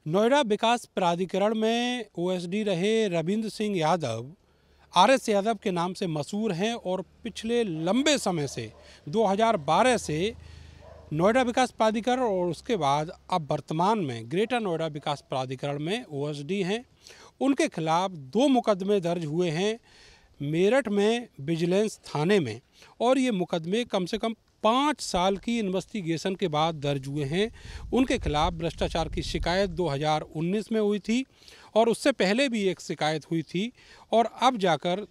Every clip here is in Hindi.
नोएडा विकास प्राधिकरण में ओएसडी रहे रविंद्र सिंह यादव आरएस यादव के नाम से मशहूर हैं और पिछले लंबे समय से 2012 से नोएडा विकास प्राधिकरण और उसके बाद अब वर्तमान में ग्रेटर नोएडा विकास प्राधिकरण में ओएसडी हैं। उनके खिलाफ 2 मुकदमे दर्ज हुए हैं मेरठ में विजिलेंस थाने में, और ये मुकदमे कम से कम 5 साल की इन्वेस्टिगेशन के बाद दर्ज हुए हैं। उनके खिलाफ भ्रष्टाचार की शिकायत 2019 में हुई थी और उससे पहले भी एक शिकायत हुई थी, और अब जाकर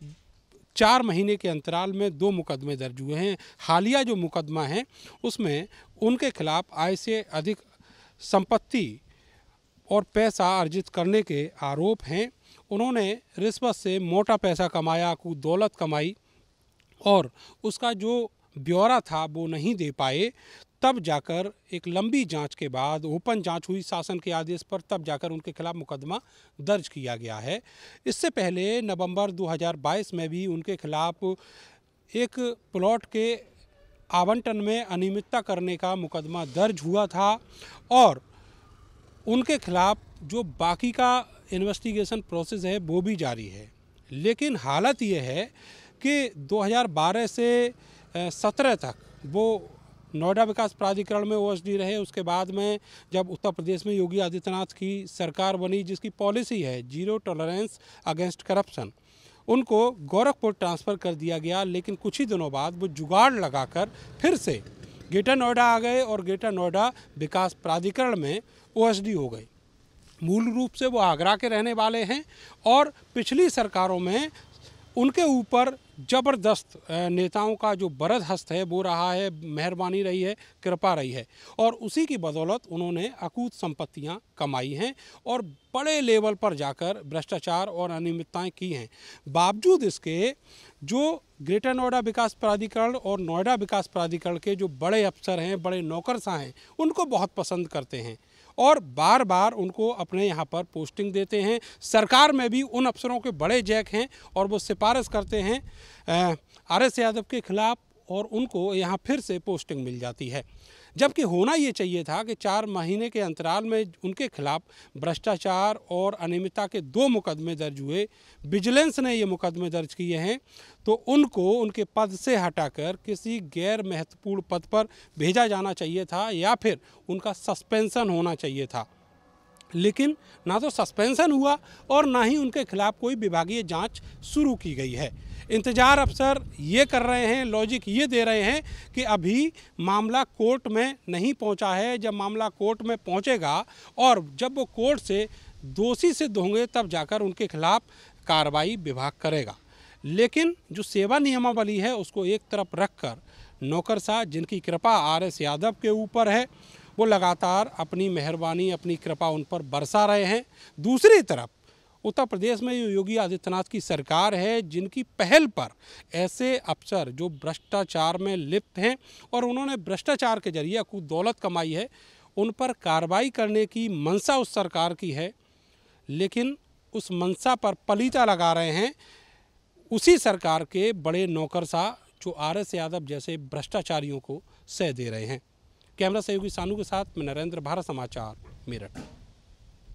4 महीने के अंतराल में 2 मुकदमे दर्ज हुए हैं। हालिया जो मुकदमा है उसमें उनके खिलाफ आय से अधिक संपत्ति और पैसा अर्जित करने के आरोप हैं। उन्होंने रिश्वत से मोटा पैसा कमाया, खूब दौलत कमाई, और उसका जो ब्यौरा था वो नहीं दे पाए। तब जाकर एक लंबी जांच के बाद ओपन जांच हुई शासन के आदेश पर, तब जाकर उनके खिलाफ मुकदमा दर्ज किया गया है। इससे पहले नवंबर 2022 में भी उनके खिलाफ एक प्लॉट के आवंटन में अनियमितता करने का मुकदमा दर्ज हुआ था, और उनके खिलाफ जो बाकी का इन्वेस्टिगेशन प्रोसेस है वो भी जारी है। लेकिन हालत ये है कि 2012 से 17 तक वो नोएडा विकास प्राधिकरण में ओएसडी रहे। उसके बाद में जब उत्तर प्रदेश में योगी आदित्यनाथ की सरकार बनी, जिसकी पॉलिसी है जीरो टॉलरेंस अगेंस्ट करप्शन, उनको गोरखपुर ट्रांसफ़र कर दिया गया। लेकिन कुछ ही दिनों बाद वो जुगाड़ लगाकर फिर से ग्रेटर नोएडा आ गए और ग्रेटर नोएडा विकास प्राधिकरण में ओएसडी हो गए। मूल रूप से वो आगरा के रहने वाले हैं और पिछली सरकारों में उनके ऊपर ज़बरदस्त नेताओं का जो बरद हस्त है वो रहा है, मेहरबानी रही है, कृपा रही है, और उसी की बदौलत उन्होंने अकूत संपत्तियां कमाई हैं और बड़े लेवल पर जाकर भ्रष्टाचार और अनियमितताएं की हैं। बावजूद इसके जो ग्रेटर नोएडा विकास प्राधिकरण और नोएडा विकास प्राधिकरण के जो बड़े अफसर हैं, बड़े नौकरशाह हैं, उनको बहुत पसंद करते हैं और बार बार उनको अपने यहाँ पर पोस्टिंग देते हैं। सरकार में भी उन अफसरों के बड़े जैक हैं और वो सिफारिश करते हैं आरएस यादव के खिलाफ, और उनको यहाँ फिर से पोस्टिंग मिल जाती है। जबकि होना ये चाहिए था कि 4 महीने के अंतराल में उनके खिलाफ भ्रष्टाचार और अनियमितता के 2 मुकदमे दर्ज हुए, विजिलेंस ने ये मुकदमे दर्ज किए हैं, तो उनको उनके पद से हटाकर किसी गैर महत्वपूर्ण पद पर भेजा जाना चाहिए था या फिर उनका सस्पेंशन होना चाहिए था। लेकिन ना तो सस्पेंशन हुआ और ना ही उनके खिलाफ कोई विभागीय जांच शुरू की गई है। इंतजार अफसर ये कर रहे हैं, लॉजिक ये दे रहे हैं कि अभी मामला कोर्ट में नहीं पहुंचा है। जब मामला कोर्ट में पहुंचेगा और जब वो कोर्ट से दोषी सिद्ध होंगे तब जाकर उनके खिलाफ कार्रवाई विभाग करेगा। लेकिन जो सेवा नियमावली है उसको एक तरफ रखकर नौकरशाह, जिनकी कृपा आरएस यादव के ऊपर है, वो लगातार अपनी मेहरबानी, अपनी कृपा उन पर बरसा रहे हैं। दूसरी तरफ उत्तर प्रदेश में योगी आदित्यनाथ की सरकार है, जिनकी पहल पर ऐसे अफसर जो भ्रष्टाचार में लिप्त हैं और उन्होंने भ्रष्टाचार के जरिए कुछ दौलत कमाई है, उन पर कार्रवाई करने की मंशा उस सरकार की है। लेकिन उस मंशा पर पलीता लगा रहे हैं उसी सरकार के बड़े नौकरशाह जो आरएस यादव जैसे भ्रष्टाचारियों को सह दे रहे हैं। कैमरा सहयोगी सानू के साथ मैं नरेंद्र, भारत समाचार, मेरठ।